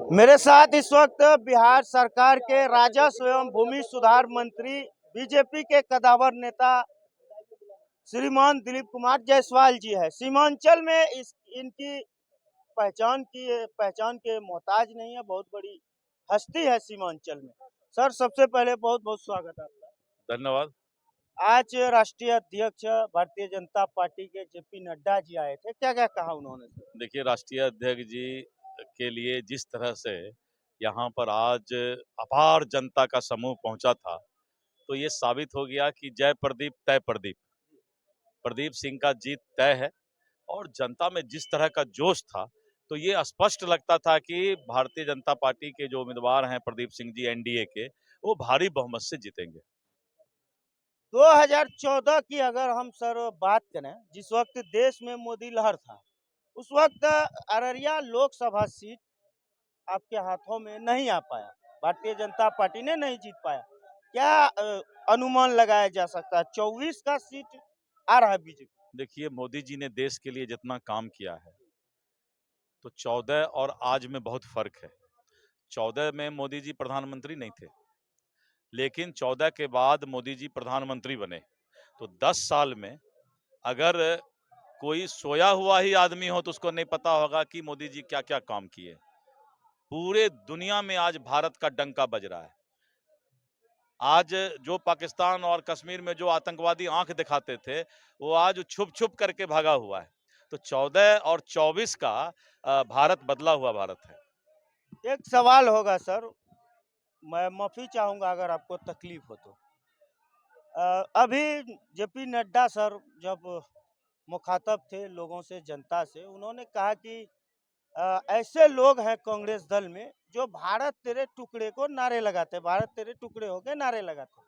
मेरे साथ इस वक्त बिहार सरकार के राजस्व एवं भूमि सुधार मंत्री बीजेपी के कदावर नेता श्रीमान दिलीप कुमार जायसवाल जी है। सीमांचल में इनकी पहचान के मोहताज नहीं है, बहुत बड़ी हस्ती है सीमांचल में। सर, सबसे पहले बहुत बहुत स्वागत है आपका। धन्यवाद। आज राष्ट्रीय अध्यक्ष भारतीय जनता पार्टी के जेपी नड्डा जी आए थे, क्या क्या कहा उन्होंने? देखिए, राष्ट्रीय अध्यक्ष जी के लिए जिस तरह से यहाँ पर आज अपार जनता का समूह पहुंचा था, तो ये साबित हो गया कि जय प्रदीप तय प्रदीप, प्रदीप सिंह का जीत तय है। और जनता में जिस तरह का जोश था, तो ये स्पष्ट लगता था कि भारतीय जनता पार्टी के जो उम्मीदवार हैं प्रदीप सिंह जी एनडीए के, वो भारी बहुमत से जीतेंगे। 2014 की अगर हम सर बात करें, जिस वक्त देश में मोदी लहर था, उस वक्त अररिया लोकसभा सीट आपके हाथों में नहीं आ पाया, भारतीय जनता पार्टी ने नहीं जीत पाया। क्या अनुमान लगाया जा सकता है 24 का सीट आ रहा है बीजेपी? देखिए, मोदी जी ने देश के लिए जितना काम किया है, तो 14 और आज में बहुत फर्क है। 14 में मोदी जी प्रधानमंत्री नहीं थे, लेकिन 14 के बाद मोदी जी प्रधानमंत्री बने। तो 10 साल में अगर कोई सोया हुआ ही आदमी हो तो उसको नहीं पता होगा कि मोदी जी क्या क्या काम किए। पूरे दुनिया में आज भारत का डंका बज रहा है। आज जो पाकिस्तान और कश्मीर में जो आतंकवादी आंख दिखाते थे, वो आज छुप छुप करके भागा हुआ है। तो 14 और 24 का भारत बदला हुआ भारत है। एक सवाल होगा सर, मैं माफी चाहूंगा अगर आपको तकलीफ हो तो। अभी जेपी नड्डा सर जब मुखातब थे लोगों से, जनता से, उन्होंने कहा कि ऐसे लोग हैं कांग्रेस दल में जो भारत तेरे टुकड़े को नारे लगाते, भारत तेरे टुकड़े हो गए नारे लगाते।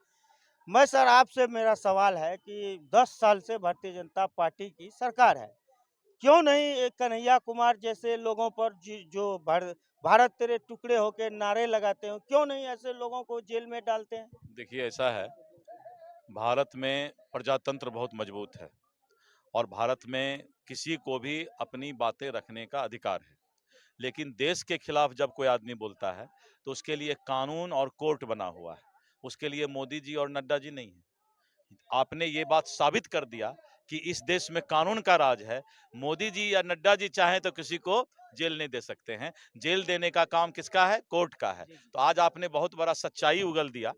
मैं सर आपसे मेरा सवाल है कि 10 साल से भारतीय जनता पार्टी की सरकार है, क्यों नहीं एक कन्हैया कुमार जैसे लोगों पर जो भारत तेरे टुकड़े होके नारे लगाते हैं, क्यों नहीं ऐसे लोगों को जेल में डालते हैं? देखिए, ऐसा है, भारत में प्रजातंत्र बहुत मजबूत है और भारत में किसी को भी अपनी बातें रखने का अधिकार है। लेकिन देश के खिलाफ जब कोई आदमी बोलता है, तो उसके लिए कानून और कोर्ट बना हुआ है। उसके लिए मोदी जी और नड्डा जी नहीं है। आपने ये बात साबित कर दिया कि इस देश में कानून का राज है। मोदी जी या नड्डा जी चाहें तो किसी को जेल नहीं दे सकते हैं। जेल देने का काम किसका है? कोर्ट का है। तो आज आपने बहुत बड़ा सच्चाई उगल दिया।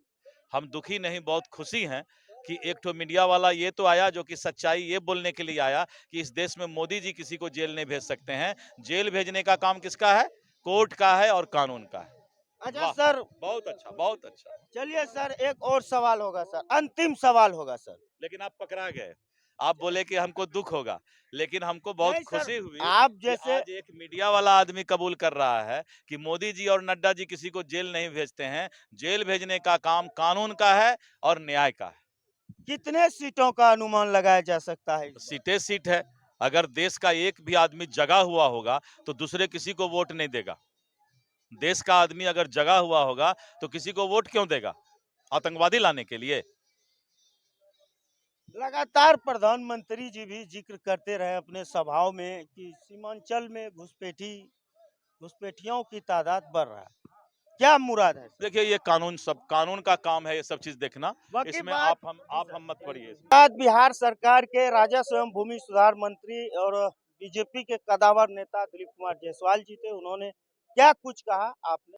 हम दुखी नहीं, बहुत खुशी हैं कि एक तो मीडिया वाला ये तो आया जो कि सच्चाई ये बोलने के लिए आया कि इस देश में मोदी जी किसी को जेल नहीं भेज सकते हैं। जेल भेजने का काम किसका है? कोर्ट का है और कानून का है। अच्छा वाह, सर, बहुत अच्छा, बहुत अच्छा। चलिए सर, एक और सवाल होगा सर, अंतिम सवाल होगा सर। लेकिन आप पकड़ा गए। आप बोले कि हमको दुख होगा, लेकिन हमको बहुत नहीं सर, खुशी हुई आप कि जैसे आज एक मीडिया वाला आदमी कबूल कर रहा है कि मोदी जी और नड्डा जी किसी को जेल नहीं भेजते हैं। जेल भेजने का काम कानून का है और न्याय का है। कितने सीटों का अनुमान लगाया जा सकता है इस बार? सीटें सीट है। अगर देश का एक भी आदमी जगा हुआ होगा तो दूसरे किसी को वोट नहीं देगा। देश का आदमी अगर जगा हुआ होगा तो किसी को वोट क्यों देगा? आतंकवादी लाने के लिए? लगातार प्रधानमंत्री जी भी जिक्र करते रहे अपने सभाओं में कि सीमांचल में घुसपैठियों की तादाद बढ़ रहा है, क्या मुराद है? देखिए, ये कानून का काम है, ये सब चीज देखना। बाकी इसमें बात, आप हम मत पड़िए। बात बिहार सरकार के राजस्व एवं भूमि सुधार मंत्री और बीजेपी के कदावर नेता दिलीप कुमार जायसवाल जी थे। उन्होंने क्या कुछ कहा आपने